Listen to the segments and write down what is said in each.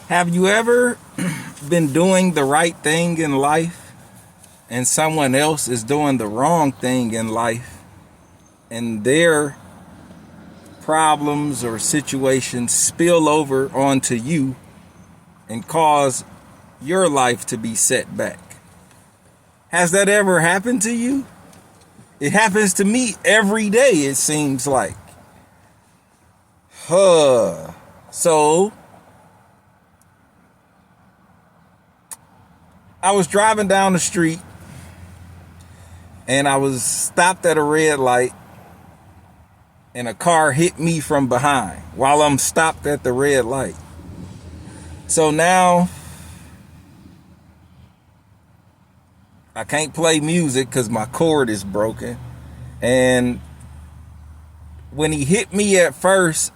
Have you ever been doing the right thing in life and someone else is doing the wrong thing in life and their problems or situations spill over onto you and cause your life to be set back? Has that ever happened to you? It happens to me every day, it seems like. So I was driving down the street and I was stopped at a red light and a car hit me from behind while I'm stopped at the red light. So now I can't play music because my cord is broken. And when he hit me at first,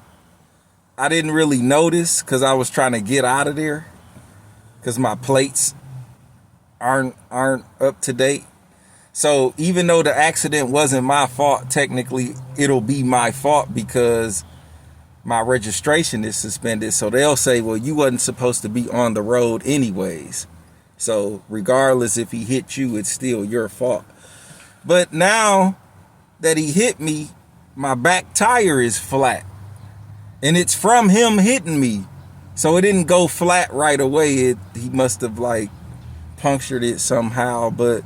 I didn't really notice because I was trying to get out of there because my plates aren't up to date. So even though the accident wasn't my fault, technically it'll be my fault because my registration is suspended. So they'll say, well, you wasn't supposed to be on the road anyways. So regardless if he hit you, it's still your fault. But now that he hit me, my back tire is flat. And it's from him hitting me. So it didn't go flat right away. He must have like punctured it somehow. But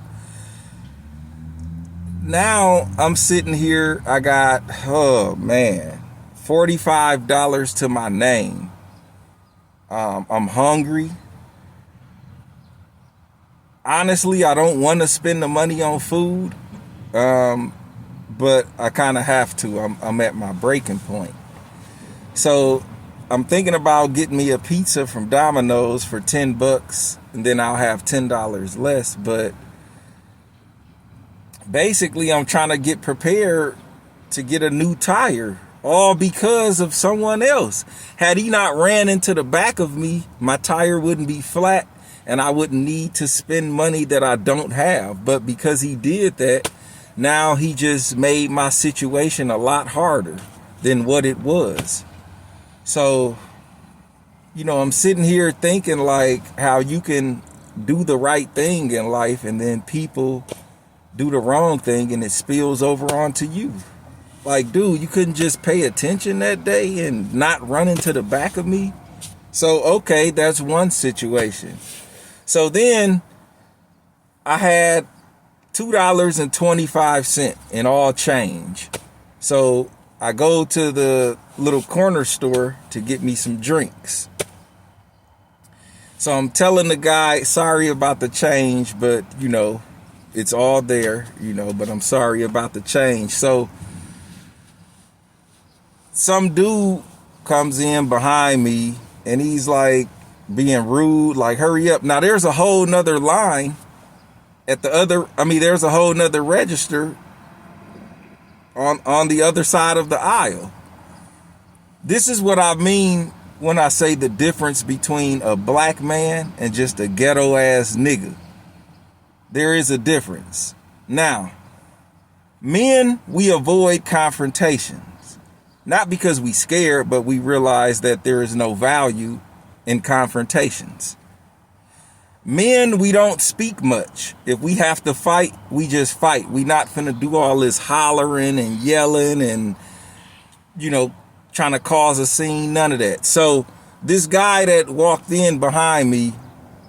now I'm sitting here. I got, $45 to my name. I'm hungry. Honestly, I don't want to spend the money on food. But I kind of have to. I'm at my breaking point. So I'm thinking about getting me a pizza from Domino's for $10 and then I'll have $10 less. But basically I'm trying to get prepared to get a new tire, all because of someone else. Had he not ran into the back of me, my tire wouldn't be flat and I wouldn't need to spend money that I don't have. But because he did that, now he just made my situation a lot harder than what it was. So, I'm sitting here thinking like how you can do the right thing in life and then people do the wrong thing and it spills over onto you. Like, dude, you couldn't just pay attention that day and not run into the back of me? So, okay, that's one situation. So then I had $2.25 in all change. So I go to the little corner store to get me some drinks. So I'm telling the guy, sorry about the change, but it's all there, but I'm sorry about the change. So some dude comes in behind me and he's like being rude, like, hurry up. Now there's a whole nother line at there's a whole nother register on the other side of the aisle. This is what I mean when I say the difference between a black man and just a ghetto ass nigga. There is a difference. Now, men, we avoid confrontations. Not because we scared, but we realize that there is no value in confrontations. Men, we don't speak much. If we have to fight, we just fight. We not finna do all this hollering and yelling and, trying to cause a scene, none of that. So this guy that walked in behind me,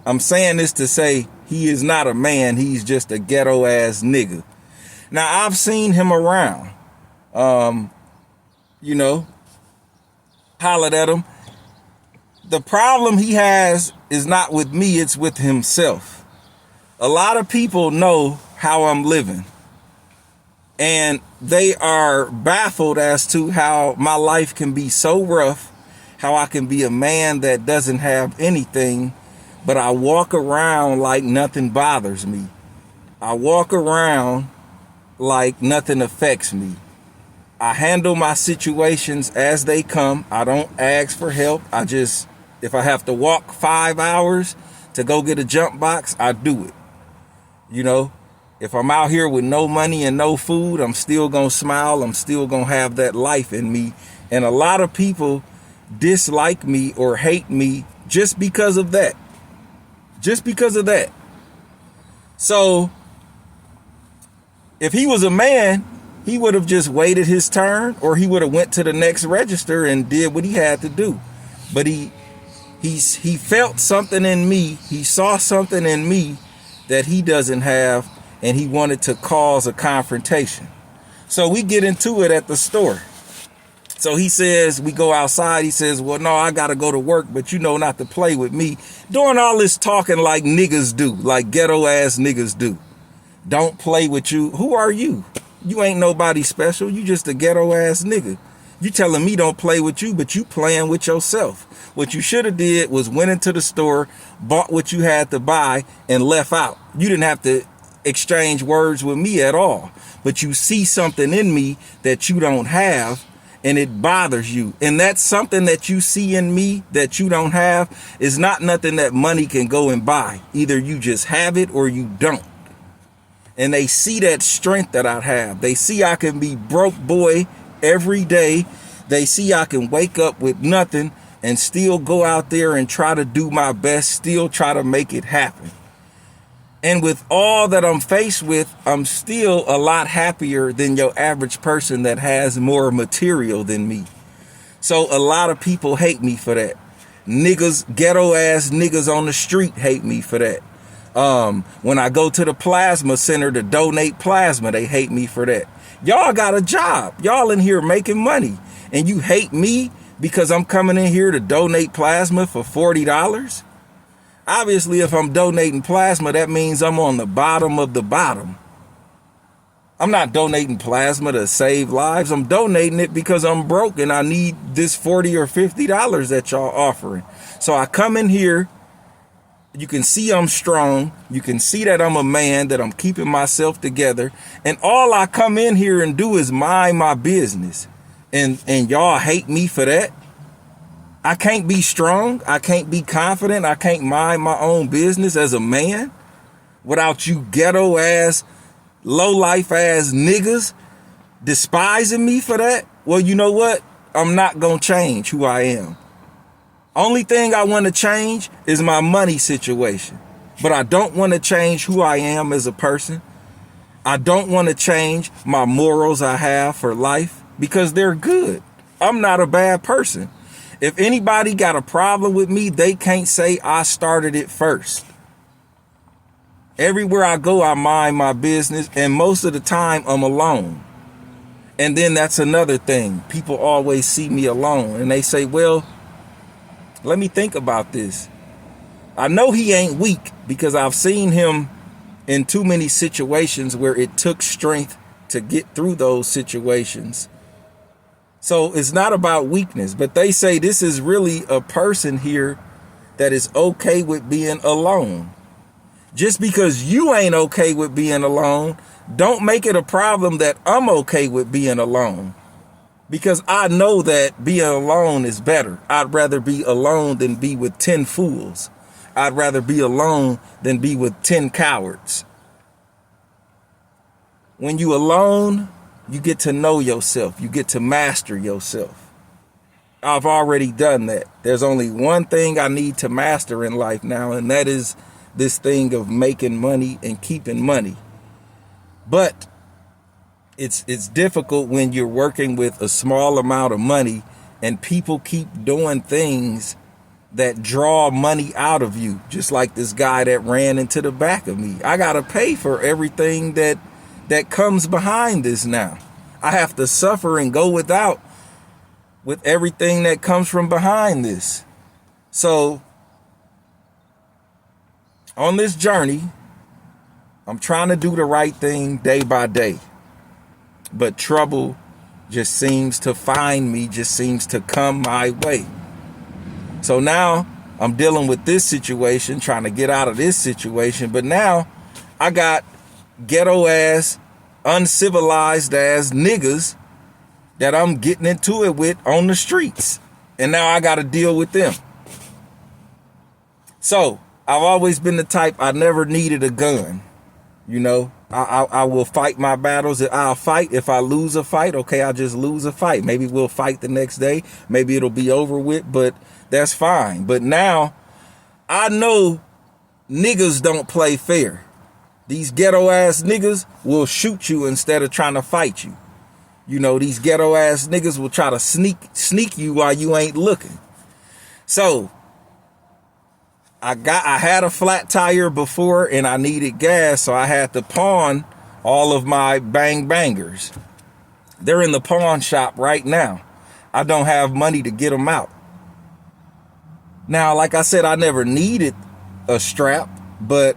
I'm saying this to say he is not a man. He's just a ghetto ass nigga. Now I've seen him around, hollered at him. The problem he has is not with me, it's with himself. A lot of people know how I'm living. And they are baffled as to how my life can be so rough, how I can be a man that doesn't have anything, but I walk around like nothing bothers me. I walk around like nothing affects me. I handle my situations as they come. I don't ask for help. If I have to walk 5 hours to go get a jump box, I do it. If I'm out here with no money and no food, I'm still gonna smile. I'm still gonna have that life in me. And a lot of people dislike me or hate me just because of that. Just because of that. So if he was a man, he would have just waited his turn, or he would have went to the next register and did what he had to do. But he felt something in me. He saw something in me that he doesn't have, and he wanted to cause a confrontation. So we get into it at the store. So he says, we go outside. He says, well, no, I got to go to work, but you know not to play with me. Doing all this talking like niggas do, like ghetto ass niggas do. Don't play with you. Who are you? You ain't nobody special. You just a ghetto ass nigga. You telling me don't play with you, but you playing with yourself. What you should have did was went into the store, bought what you had to buy, and left out. You didn't have to exchange words with me at all. But you see something in me that you don't have, and it bothers you. And that's something that you see in me that you don't have is not nothing that money can go and buy. Either you just have it or you don't. And they see that strength that I have. They see I can be broke boy every day. They see I can wake up with nothing and still go out there and try to do my best, still try to make it happen. And with all that I'm faced with, I'm still a lot happier than your average person that has more material than me. So a lot of people hate me for that. Niggas, ghetto ass niggas on the street hate me for that. When I go to the plasma center to donate plasma, they hate me for that. Y'all got a job. Y'all in here making money, and you hate me because I'm coming in here to donate plasma for $40? Obviously, if I'm donating plasma, that means I'm on the bottom of the bottom. I'm not donating plasma to save lives. I'm donating it because I'm broke and I need this $40 or $50 that y'all offering. So I come in here. You can see I'm strong. You can see that I'm a man, that I'm keeping myself together. And all I come in here and do is mind my business. And y'all hate me for that. I can't be strong. I can't be confident. I can't mind my own business as a man without you ghetto ass, low life ass niggas despising me for that. Well, you know what? I'm not going to change who I am. Only thing I want to change is my money situation. But I don't want to change who I am as a person. I don't want to change my morals I have for life because they're good. I'm not a bad person. If anybody got a problem with me, they can't say I started it first. Everywhere I go, I mind my business, and most of the time I'm alone. And then that's another thing. People always see me alone, and they say, well, let me think about this. I know he ain't weak because I've seen him in too many situations where it took strength to get through those situations. So it's not about weakness, but they say this is really a person here that is okay with being alone. Just because you ain't okay with being alone, don't make it a problem that I'm okay with being alone. Because I know that being alone is better. I'd rather be alone than be with 10 fools. I'd rather be alone than be with 10 cowards. When you alone, you get to know yourself. You get to master yourself. I've already done that. There's only one thing I need to master in life now, and that is this thing of making money and keeping money. But it's difficult when you're working with a small amount of money and people keep doing things that draw money out of you. Just like this guy that ran into the back of me. I got to pay for everything that comes behind this now. I have to suffer and go without with everything that comes from behind this. So on this journey, I'm trying to do the right thing day by day. But trouble just seems to find me, just seems to come my way. So now I'm dealing with this situation, trying to get out of this situation. But now I got ghetto ass, uncivilized ass niggas that I'm getting into it with on the streets. And now I got to deal with them. So I've always been the type, I never needed a gun. You know, I will fight my battles. I'll fight. If I lose a fight, okay, I'll just lose a fight. Maybe we'll fight the next day. Maybe it'll be over with, but that's fine. But now I know niggas don't play fair. These ghetto ass niggas will shoot you instead of trying to fight you. You know, these ghetto ass niggas will try to sneak you while you ain't looking. So I had a flat tire before and I needed gas, so I had to pawn all of my bang bangers. They're in the pawn shop right now. I don't have money to get them out. Now, like I said, I never needed a strap, but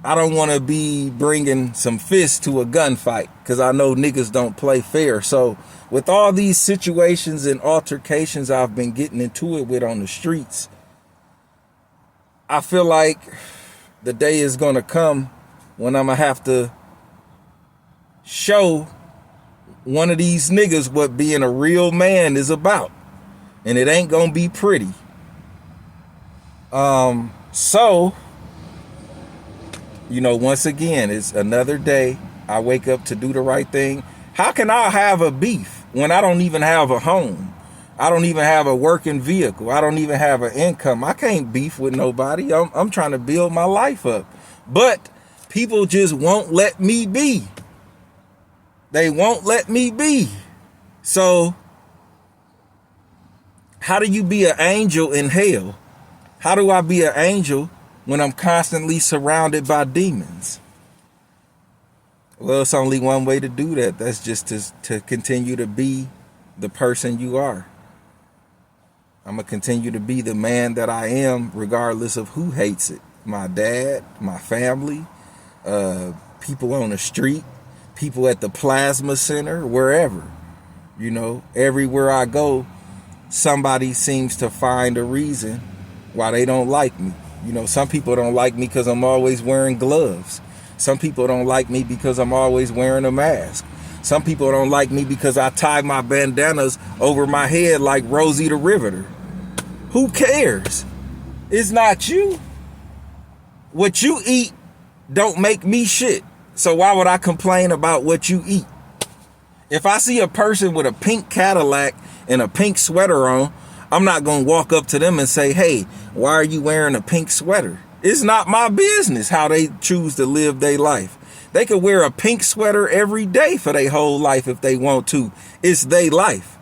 I don't want to be bringing some fists to a gunfight because I know niggas don't play fair. So with all these situations and altercations I've been getting into it with on the streets, I feel like the day is going to come when I'm going to have to show one of these niggas what being a real man is about. And it ain't going to be pretty. So, you know, once again, it's another day. I wake up to do the right thing. How can I have a beef when I don't even have a home? I don't even have a working vehicle. I don't even have an income. I can't beef with nobody. I'm trying to build my life up. But people just won't let me be. They won't let me be. So how do you be an angel in hell? How do I be an angel when I'm constantly surrounded by demons? Well, it's only one way to do that. That's just to continue to be the person you are. I'm going to continue to be the man that I am, regardless of who hates it. My dad, my family, people on the street, people at the plasma center, wherever. You know, everywhere I go, somebody seems to find a reason why they don't like me. You know, some people don't like me because I'm always wearing gloves. Some people don't like me because I'm always wearing a mask. Some people don't like me because I tie my bandanas over my head like Rosie the Riveter. Who cares? It's not you. What you eat don't make me shit. So why would I complain about what you eat? If I see a person with a pink Cadillac and a pink sweater on, I'm not going to walk up to them and say, hey, why are you wearing a pink sweater? It's not my business how they choose to live their life. They could wear a pink sweater every day for their whole life if they want to. It's their life.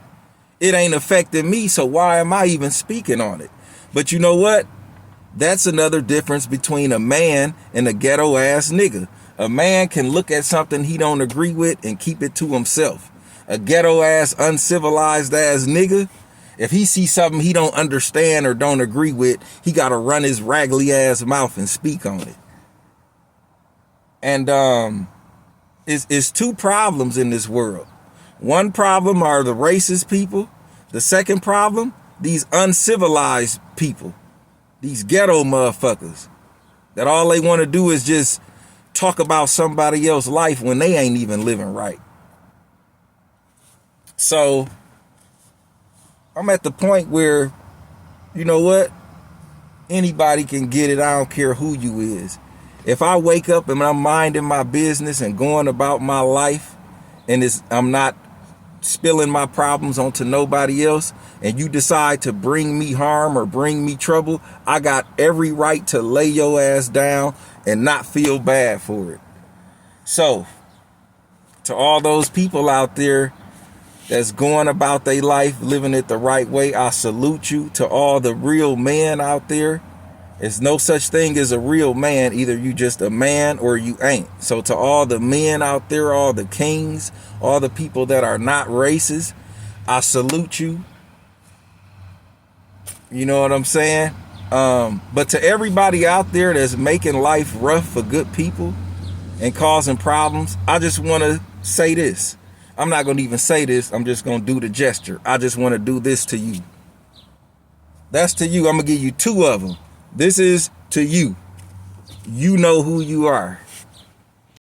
It ain't affecting me, so why am I even speaking on it? But you know what? That's another difference between a man and a ghetto ass nigga. A man can look at something he don't agree with and keep it to himself. A ghetto ass, uncivilized ass nigga, if he sees something he don't understand or don't agree with, he got to run his raggedy ass mouth and speak on it. And it's two problems in this world. One problem are the racist people. The second problem, these uncivilized people, these ghetto motherfuckers that all they want to do is just talk about somebody else's life when they ain't even living right. So I'm at the point where, you know what? Anybody can get it. I don't care who you is. If I wake up and I'm minding my business and going about my life and I'm not spilling my problems onto nobody else, and you decide to bring me harm or bring me trouble, I got every right to lay your ass down and not feel bad for it. So, to all those people out there that's going about their life, living it the right way, I salute you. To all the real men out there, there's no such thing as a real man. Either you just a man or you ain't. So to all the men out there, all the kings, all the people that are not racist, I salute you. You know what I'm saying? But to everybody out there that's making life rough for good people and causing problems, I just want to say this. I'm not going to even say this. I'm just going to do the gesture. I just want to do this to you. That's to you. I'm going to give you two of them. This is to you. You know who you are.